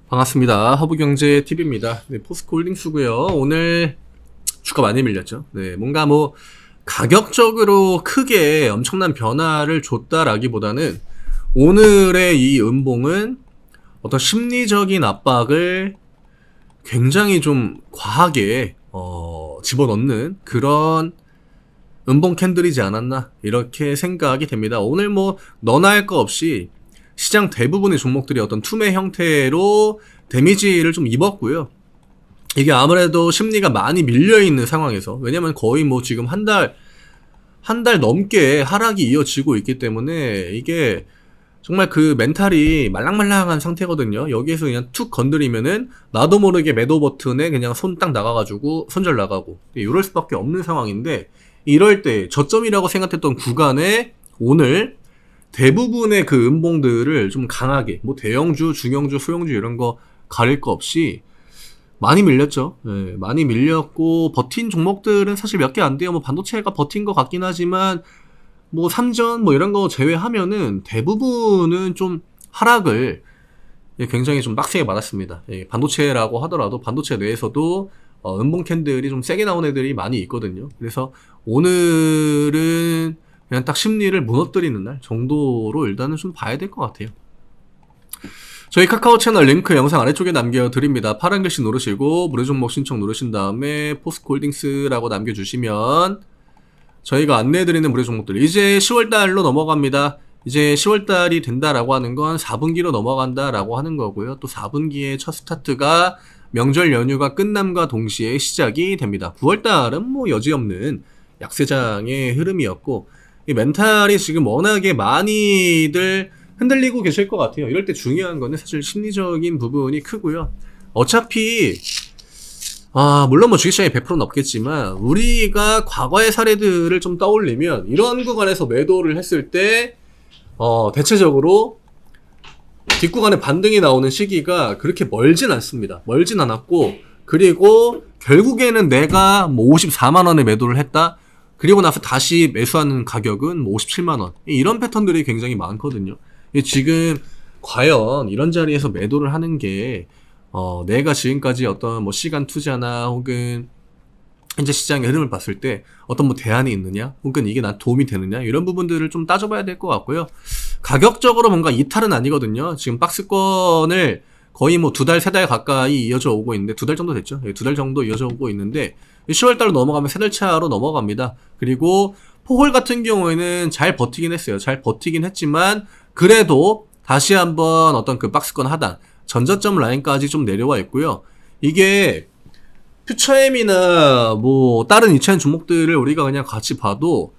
반갑습니다. 허브경제TV입니다. 네, 포스코홀딩스고요. 오늘 주가 많이 밀렸죠. 네, 뭔가 뭐 가격적으로 크게 엄청난 변화를 줬다라기보다는 오늘의 이 음봉은 어떤 심리적인 압박을 굉장히 좀 과하게 집어넣는 그런 음봉 캔들이지 않았나 이렇게 생각이 됩니다. 오늘 뭐 너나 할 거 없이 시장 대부분의 종목들이 어떤 투매 형태로 데미지를 좀 입었고요. 이게 아무래도 심리가 많이 밀려있는 상황에서, 왜냐면 거의 뭐 지금 한 달 넘게 하락이 이어지고 있기 때문에 이게 정말 그 멘탈이 말랑말랑한 상태거든요. 여기에서 그냥 툭 건드리면은 나도 모르게 매도 버튼에 그냥 손 딱 나가가지고 손절 나가고 이럴 수밖에 없는 상황인데, 이럴 때 저점이라고 생각했던 구간에 오늘 대부분의 그 음봉들을 좀 강하게 뭐 대형주, 중형주, 소형주 이런 거 가릴 거 없이 많이 밀렸죠. 네, 많이 밀렸고 버틴 종목들은 사실 몇 개 안 돼요. 뭐 반도체가 버틴 것 같긴 하지만 뭐 삼전 뭐 이런 거 제외하면은 대부분은 좀 하락을 굉장히 좀 빡세게 맞았습니다. 반도체라고 하더라도 반도체 내에서도 음봉 캔들이 좀 세게 나온 애들이 많이 있거든요. 그래서 오늘은 그냥 딱 심리를 무너뜨리는 날 정도로 일단은 좀 봐야 될 것 같아요. 저희 카카오 채널 링크 영상 아래쪽에 남겨드립니다. 파란 글씨 누르시고 무료 종목 신청 누르신 다음에 포스코홀딩스라고 남겨주시면 저희가 안내해드리는 무료 종목들, 이제 10월달로 넘어갑니다. 이제 10월달이 된다라고 하는 건 4분기로 넘어간다라고 하는 거고요. 또 4분기의 첫 스타트가 명절 연휴가 끝남과 동시에 시작이 됩니다. 9월달은 뭐 여지없는 약세장의 흐름이었고, 이 멘탈이 지금 워낙에 많이들 흔들리고 계실 것 같아요. 이럴 때 중요한 거는 사실 심리적인 부분이 크고요. 어차피 물론 뭐 주식시장이 100%는 없겠지만 우리가 과거의 사례들을 좀 떠올리면 이런 구간에서 매도를 했을 때 대체적으로 뒷구간에 반등이 나오는 시기가 그렇게 멀진 않습니다. 멀진 않았고, 그리고 결국에는 내가 뭐 54만원에 매도를 했다, 그리고 나서 다시 매수하는 가격은 뭐 57만원, 이런 패턴들이 굉장히 많거든요. 지금 과연 이런 자리에서 매도를 하는 게 내가 지금까지 어떤 뭐 시간 투자나 혹은 현재 시장의 흐름을 봤을 때 어떤 뭐 대안이 있느냐, 혹은 이게 난 도움이 되느냐, 이런 부분들을 좀 따져봐야 될 것 같고요. 가격적으로 뭔가 이탈은 아니거든요. 지금 박스권을 거의 뭐 2달, 3달 가까이 이어져 오고 있는데, 2달 정도 됐죠. 2달 정도 이어져 오고 있는데 10월달로 넘어가면 3달 차로 넘어갑니다. 그리고 포홀 같은 경우에는 잘 버티긴 했어요. 잘 버티긴 했지만 그래도 다시 한번 어떤 그 박스권 하단 전저점 라인까지 좀 내려와 있고요. 이게 퓨처엠이나 뭐 다른 2차원 종목들을 우리가 그냥 같이 봐도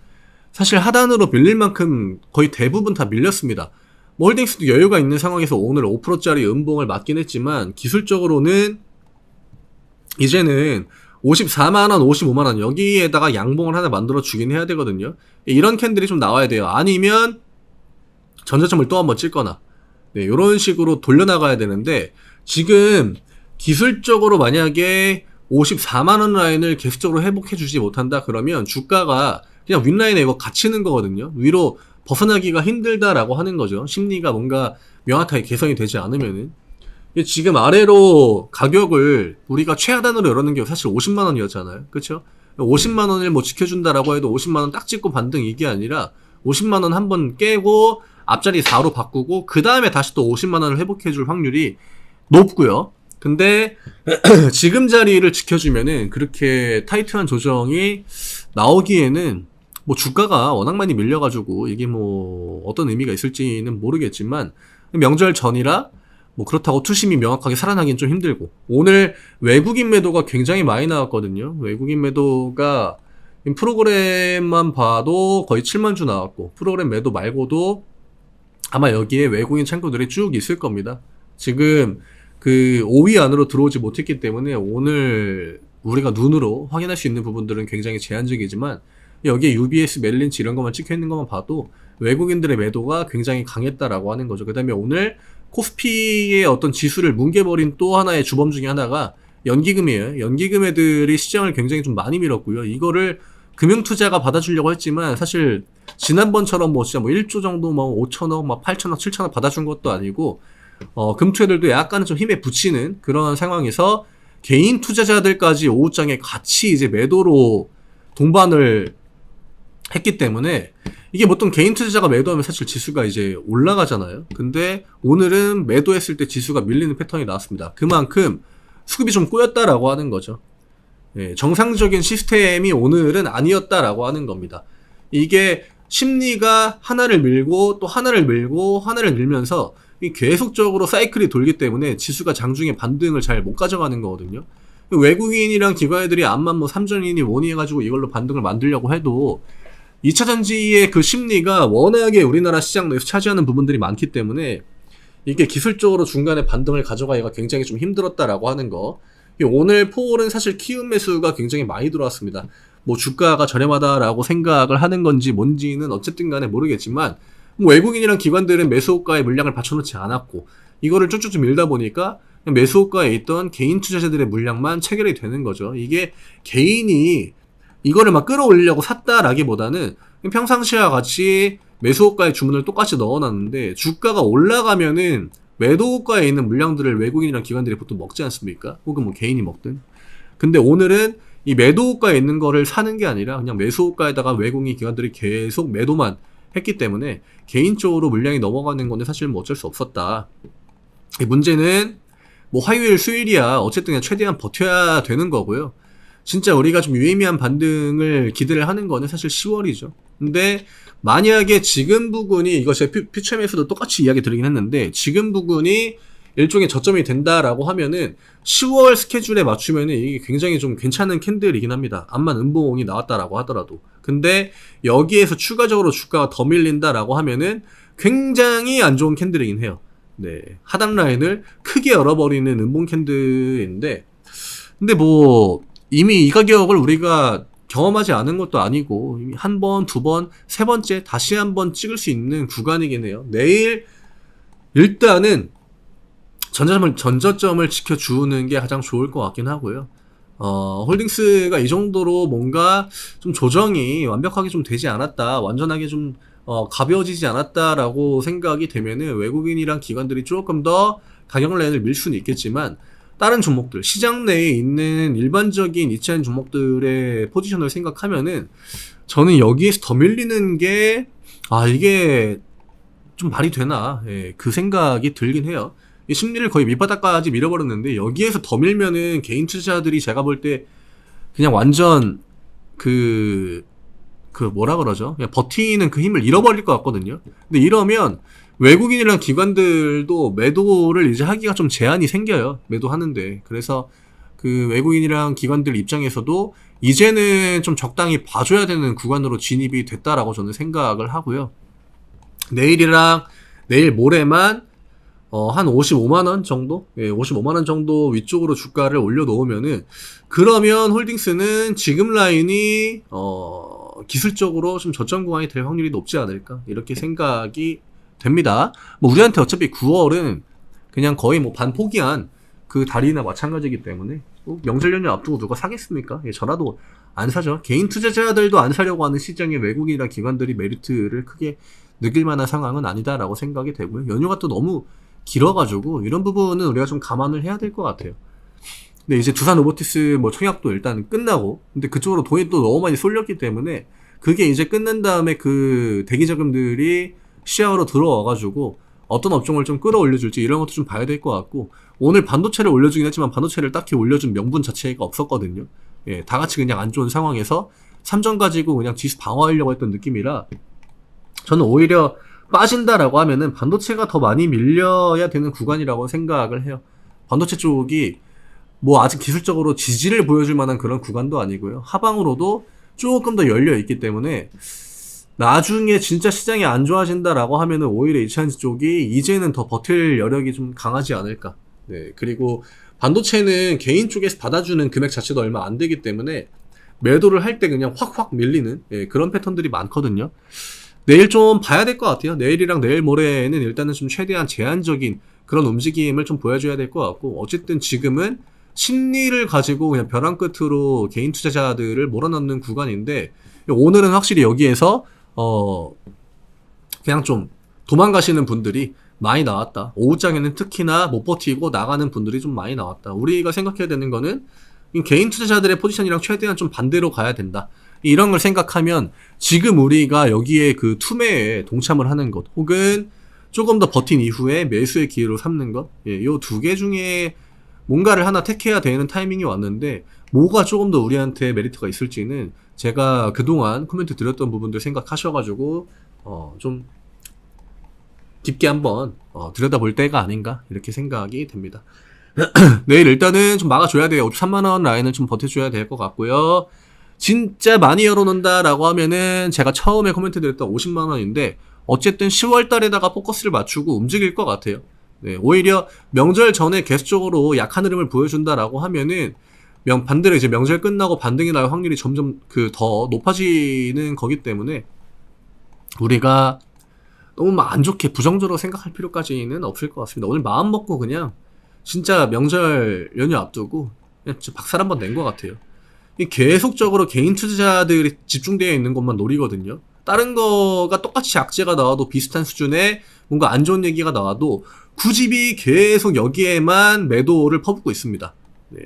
사실 하단으로 밀릴 만큼 거의 대부분 다 밀렸습니다. 뭐 홀딩스도 여유가 있는 상황에서 오늘 5%짜리 음봉을 맞긴 했지만 기술적으로는 이제는 54만원, 55만원 여기에다가 양봉을 하나 만들어 주긴 해야 되거든요. 이런 캔들이 좀 나와야 돼요. 아니면 전저점을 또 한번 찍거나 이런 식으로 돌려나가야 되는데, 지금 기술적으로 만약에 54만원 라인을 계속적으로 회복해주지 못한다 그러면 주가가 그냥 윗라인에 이거 갇히는 거거든요. 위로 벗어나기가 힘들다라고 하는 거죠. 심리가 뭔가 명확하게 개선이 되지 않으면은. 지금 아래로 가격을 우리가 최하단으로 열었는 게 사실 50만원이었잖아요. 그쵸? 50만원을 뭐 지켜준다라고 해도 50만원 딱 찍고 반등, 이게 아니라 50만원 한번 깨고 앞자리 4로 바꾸고 그 다음에 다시 또 50만원을 회복해줄 확률이 높고요. 근데 지금 자리를 지켜주면은 그렇게 타이트한 조정이 나오기에는 뭐 주가가 워낙 많이 밀려가지고 이게 뭐 어떤 의미가 있을지는 모르겠지만, 명절 전이라 뭐 그렇다고 투심이 명확하게 살아나긴 좀 힘들고, 오늘 외국인 매도가 굉장히 많이 나왔거든요. 외국인 매도가 프로그램만 봐도 거의 7만 주 나왔고, 프로그램 매도 말고도 아마 여기에 외국인 창구들이 쭉 있을 겁니다. 지금 그 5위 안으로 들어오지 못했기 때문에 오늘 우리가 눈으로 확인할 수 있는 부분들은 굉장히 제한적이지만, 여기에 UBS, 멜린치 이런 것만 찍혀 있는 것만 봐도 외국인들의 매도가 굉장히 강했다라고 하는 거죠. 그 다음에 오늘 코스피의 어떤 지수를 뭉개버린 또 하나의 주범 중에 하나가 연기금이에요. 연기금 애들이 시장을 굉장히 좀 많이 밀었고요. 이거를 금융투자가 받아주려고 했지만 사실 지난번처럼 뭐 진짜 뭐 1조 정도 뭐 5천억, 막 8천억, 7천억 받아준 것도 아니고 금투애들도 약간은 좀 힘에 부치는 그런 상황에서 개인 투자자들까지 오후장에 같이 이제 매도로 동반을 했기 때문에 이게 보통 개인 투자자가 매도하면 사실 지수가 이제 올라가잖아요. 근데 오늘은 매도했을 때 지수가 밀리는 패턴이 나왔습니다. 그만큼 수급이 좀 꼬였다라고 하는 거죠. 예, 정상적인 시스템이 오늘은 아니었다라고 하는 겁니다. 이게 심리가 하나를 밀고 또 하나를 밀고 하나를 밀면서 계속적으로 사이클이 돌기 때문에 지수가 장중에 반등을 잘 못 가져가는 거거든요. 외국인이랑 기관애들이 암만 뭐 삼전이니 뭐니 해가지고 이걸로 반등을 만들려고 해도 2차전지의 그 심리가 워낙에 우리나라 시장 내에서 차지하는 부분들이 많기 때문에 이게 기술적으로 중간에 반등을 가져가기가 굉장히 좀 힘들었다라고 하는 거. 오늘 포올은 사실 키움 매수가 굉장히 많이 들어왔습니다. 뭐 주가가 저렴하다라고 생각을 하는 건지 뭔지는 어쨌든 간에 모르겠지만 뭐 외국인이랑 기관들은 매수호가에 물량을 받쳐놓지 않았고 이거를 쭉쭉 밀다 보니까 매수호가에 있던 개인 투자자들의 물량만 체결이 되는 거죠. 이게 개인이 이거를 막 끌어올리려고 샀다라기보다는 평상시와 같이 매수호가에 주문을 똑같이 넣어놨는데 주가가 올라가면은 매도호가에 있는 물량들을 외국인이랑 기관들이 보통 먹지 않습니까? 혹은 뭐 개인이 먹든. 근데 오늘은 이 매도호가에 있는 거를 사는 게 아니라 그냥 매수호가에다가 외국인 기관들이 계속 매도만 했기 때문에 개인적으로 물량이 넘어가는 건데 사실 뭐 어쩔 수 없었다. 이 문제는 뭐 화요일 수요일이야 어쨌든 그냥 최대한 버텨야 되는 거고요. 진짜 우리가 좀 유의미한 반등을 기대를 하는 거는 사실 10월이죠. 근데 만약에 지금 부분이 이거 제 퓨처엠에서도 똑같이 이야기 드리긴 했는데 지금 부분이 일종의 저점이 된다라고 하면은 10월 스케줄에 맞추면은 이게 굉장히 좀 괜찮은 캔들이긴 합니다. 암만 음봉이 나왔다라고 하더라도. 근데 여기에서 추가적으로 주가가 더 밀린다라고 하면은 굉장히 안 좋은 캔들이긴 해요. 네. 하단 라인을 크게 열어버리는 음봉 캔들인데 근데 뭐 이미 이 가격을 우리가 경험하지 않은 것도 아니고 이미 한 번, 두 번, 세 번째 다시 한번 찍을 수 있는 구간이긴 해요. 내일 일단은 전저점을 지켜주는 게 가장 좋을 것 같긴 하고요. 홀딩스가 이 정도로 뭔가 좀 조정이 완벽하게 좀 되지 않았다, 완전하게 좀 가벼워지지 않았다라고 생각이 되면은 외국인이랑 기관들이 조금 더 가격 라인을 밀 수는 있겠지만 다른 종목들, 시장 내에 있는 일반적인 이차인 종목들의 포지션을 생각하면은 저는 여기에서 더 밀리는 게 이게 좀 말이 되나, 예, 그 생각이 들긴 해요. 이 심리를 거의 밑바닥까지 밀어버렸는데 여기에서 더 밀면은 개인 투자자들이 제가 볼 때 그냥 완전 뭐라 그러죠? 그냥 버티는 그 힘을 잃어버릴 것 같거든요. 근데 이러면 외국인이랑 기관들도 매도를 이제 하기가 좀 제한이 생겨요. 매도하는데. 그래서 그 외국인이랑 기관들 입장에서도 이제는 좀 적당히 봐줘야 되는 구간으로 진입이 됐다라고 저는 생각을 하고요. 내일이랑 내일 모레만 한 55만원 정도? 예, 55만원 정도 위쪽으로 주가를 올려놓으면은, 그러면 홀딩스는 지금 라인이, 기술적으로 좀 저점 구간이 될 확률이 높지 않을까? 이렇게 생각이 됩니다. 뭐, 우리한테 어차피 9월은 그냥 거의 뭐 반포기한 그 달이나 마찬가지이기 때문에, 명절 연휴 앞두고 누가 사겠습니까? 예, 저라도 안 사죠. 개인 투자자들도 안 사려고 하는 시장에 외국인이나 기관들이 메리트를 크게 느낄 만한 상황은 아니다라고 생각이 되고요. 연휴가 또 너무 길어가지고 이런 부분은 우리가 좀 감안을 해야 될 것 같아요. 근데 이제 두산 로보티스 뭐 청약도 일단 끝나고, 근데 그쪽으로 돈이 또 너무 많이 쏠렸기 때문에 그게 이제 끝난 다음에 그 대기 자금들이 시장으로 들어와가지고 어떤 업종을 좀 끌어올려줄지 이런 것도 좀 봐야 될 것 같고, 오늘 반도체를 올려주긴 했지만 반도체를 딱히 올려준 명분 자체가 없었거든요. 예, 다 같이 그냥 안 좋은 상황에서 삼전 가지고 그냥 지수 방어하려고 했던 느낌이라 저는 오히려 빠진다라고 하면은 반도체가 더 많이 밀려야 되는 구간이라고 생각을 해요. 반도체 쪽이 뭐 아직 기술적으로 지지를 보여줄 만한 그런 구간도 아니고요. 하방으로도 조금 더 열려 있기 때문에 나중에 진짜 시장이 안 좋아진다라고 하면은 오히려 이차전지 쪽이 이제는 더 버틸 여력이 좀 강하지 않을까. 네. 그리고 반도체는 개인 쪽에서 받아주는 금액 자체도 얼마 안 되기 때문에 매도를 할 때 그냥 확확 밀리는, 예, 그런 패턴들이 많거든요. 내일 좀 봐야 될 것 같아요. 내일이랑 내일 모레는 일단은 좀 최대한 제한적인 그런 움직임을 좀 보여줘야 될 것 같고, 어쨌든 지금은 심리를 가지고 그냥 벼랑 끝으로 개인 투자자들을 몰아넣는 구간인데, 오늘은 확실히 여기에서 그냥 좀 도망가시는 분들이 많이 나왔다. 오후장에는 특히나 못 버티고 나가는 분들이 좀 많이 나왔다. 우리가 생각해야 되는 거는 이 개인 투자자들의 포지션이랑 최대한 좀 반대로 가야 된다. 이런 걸 생각하면 지금 우리가 여기에 그 투매에 동참을 하는 것 혹은 조금 더 버틴 이후에 매수의 기회로 삼는 것, 예, 요 두 개 중에 뭔가를 하나 택해야 되는 타이밍이 왔는데 뭐가 조금 더 우리한테 메리트가 있을지는 제가 그동안 코멘트 드렸던 부분들 생각하셔가지고 좀 깊게 한번 들여다볼 때가 아닌가 이렇게 생각이 됩니다. 내일 일단은 좀 막아줘야 돼요. 53만원 라인은 좀 버텨줘야 될 것 같고요. 진짜 많이 열어놓는다라고 하면은 제가 처음에 코멘트 드렸던 50만원인데 어쨌든 10월달에다가 포커스를 맞추고 움직일 것 같아요. 네, 오히려 명절 전에 계속적으로 약한 흐름을 보여준다라고 하면은 반대로 이제 명절 끝나고 반등이 날 확률이 점점 더 높아지는 거기 때문에 우리가 너무 안 좋게 부정적으로 생각할 필요까지는 없을 것 같습니다. 오늘 마음 먹고 그냥 진짜 명절 연휴 앞두고 그냥 박살 한번 낸 것 같아요. 계속적으로 개인 투자자들이 집중되어 있는 것만 노리거든요. 다른 거가 똑같이 악재가 나와도 비슷한 수준의 뭔가 안 좋은 얘기가 나와도 구집이 계속 여기에만 매도를 퍼붓고 있습니다. 네.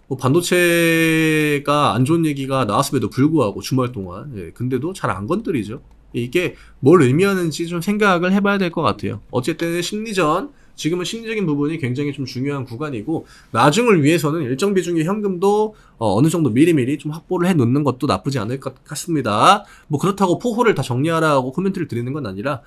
뭐 반도체가 안 좋은 얘기가 나왔음에도 불구하고 주말 동안 근데도 잘 안 건드리죠. 이게 뭘 의미하는지 좀 생각을 해봐야 될 것 같아요. 어쨌든 심리전 지금은 심리적인 부분이 굉장히 좀 중요한 구간이고 나중을 위해서는 일정 비중의 현금도 어느 정도 미리미리 좀 확보를 해 놓는 것도 나쁘지 않을 것 같습니다. 뭐 그렇다고 포호를 다 정리하라고 코멘트를 드리는 건 아니라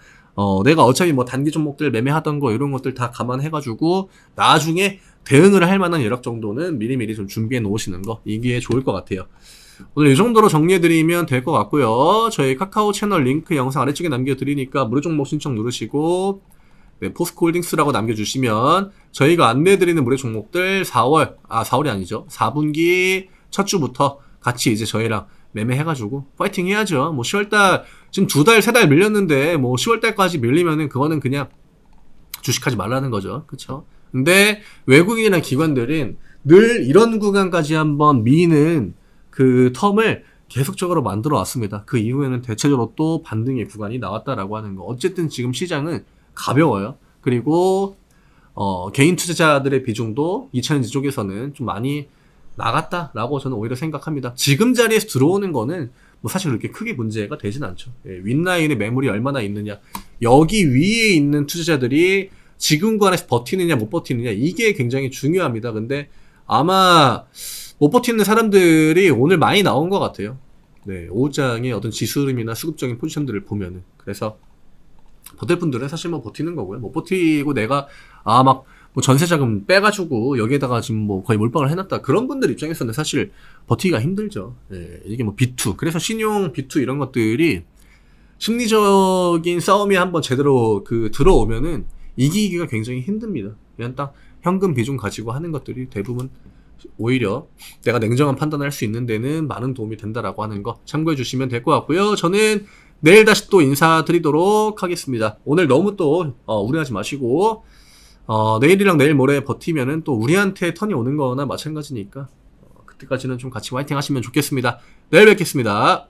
내가 어차피 뭐 단기 종목들 매매하던 거 이런 것들 다 감안해가지고 나중에 대응을 할 만한 여력 정도는 미리미리 좀 준비해 놓으시는 거 이게 좋을 것 같아요. 오늘 이 정도로 정리해드리면 될 것 같고요. 저희 카카오 채널 링크 영상 아래쪽에 남겨드리니까 무료 종목 신청 누르시고 네, 포스코홀딩스라고 남겨주시면 저희가 안내해드리는 무료 종목들 4월이 아니죠. 4분기 첫 주부터 같이 이제 저희랑 매매해가지고 파이팅 해야죠. 뭐 10월달 지금 2달, 3달 밀렸는데 뭐 10월달까지 밀리면은 그거는 그냥 주식하지 말라는 거죠. 그쵸? 근데 외국인이나 기관들은 늘 이런 구간까지 한번 미는 그 텀을 계속적으로 만들어 왔습니다. 그 이후에는 대체적으로 또 반등의 구간이 나왔다라고 하는 거. 어쨌든 지금 시장은 가벼워요. 그리고 개인 투자자들의 비중도 2차전지 쪽에서는 좀 많이 나갔다라고 저는 오히려 생각합니다. 지금 자리에서 들어오는 거는 뭐 사실 그렇게 크게 문제가 되진 않죠. 예, 윗라인에 매물이 얼마나 있느냐, 여기 위에 있는 투자자들이 지금 구간에서 버티느냐 못 버티느냐 이게 굉장히 중요합니다. 근데 아마 못 버티는 사람들이 오늘 많이 나온 것 같아요. 네, 오후장의 어떤 지수 흐름이나 수급적인 포지션들을 보면은. 그래서 버틸 분들은 사실 뭐 버티는 거고요. 못 버티고 내가 막 뭐 전세자금 빼가지고 여기에다가 지금 뭐 거의 몰빵을 해놨다. 그런 분들 입장에서는 사실 버티기가 힘들죠. 예, 이게 뭐 B2. 그래서 신용 B2 이런 것들이 심리적인 싸움이 한번 제대로 들어오면은 이기기가 굉장히 힘듭니다. 그냥 딱 현금 비중 가지고 하는 것들이 대부분 오히려 내가 냉정한 판단을 할 수 있는 데는 많은 도움이 된다라고 하는 거 참고해 주시면 될 것 같고요. 저는 내일 다시 또 인사드리도록 하겠습니다. 오늘 너무 또 우려하지 마시고 내일이랑 내일 모레 버티면은 또 우리한테 턴이 오는 거나 마찬가지니까 그때까지는 좀 같이 화이팅 하시면 좋겠습니다. 내일 뵙겠습니다.